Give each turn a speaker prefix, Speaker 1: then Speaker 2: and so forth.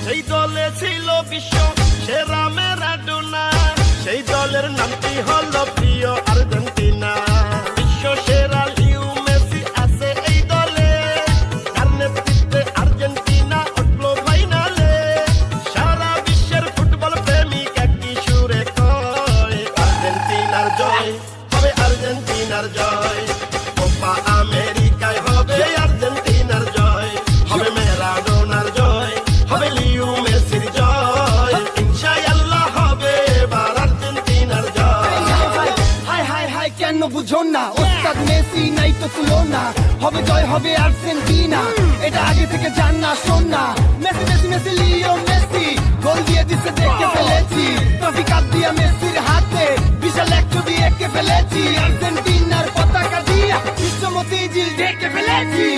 Speaker 1: সেই দলে ছিল বিশ্ব সেরা ম্যারাডোনা, সেই দলের নামটি হলো প্রিয় আর্জেন্টিনা। বিশ্ব সেরা লিও মেসি আছে এই দলে, তার নেতৃত্বে আর্জেন্টিনা উঠলো ফাইনালে। সারা বিশ্বের ফুটবল প্রেমিক একই সুরে কয়, আর্জেন্টিনার জয় হবে, আর্জেন্টিনার জয়। কোপা আমেরিকায় হবে আর্জেন্টিনার জয়, হবে ম্যারাডোনার জয়, হবে লিও মেসির জয়। ইনশাআল্লাহ হবে এবার আর্জেন্টিনার জয়।
Speaker 2: হাই হাই হাই কেন বুঝো না, ওস্তাদ মেসি নাই তো তুলনা, হবে জয় হবে আর্জেন্টিনা, এটা আগে থেকে জান না শোন না। Messi Messi Messi Leo Messi গোল দিয়ে দিছে দেখে ফেলেছি, ট্রফি কাপ দিয়া মেসির হাতে বিশাল একটু দিয়ে এঁকে ফেলেছি, আর্জেন্টিনার পতাকা দিয়া বিশ্বমতি জিল ঢেকে ফেলেছি।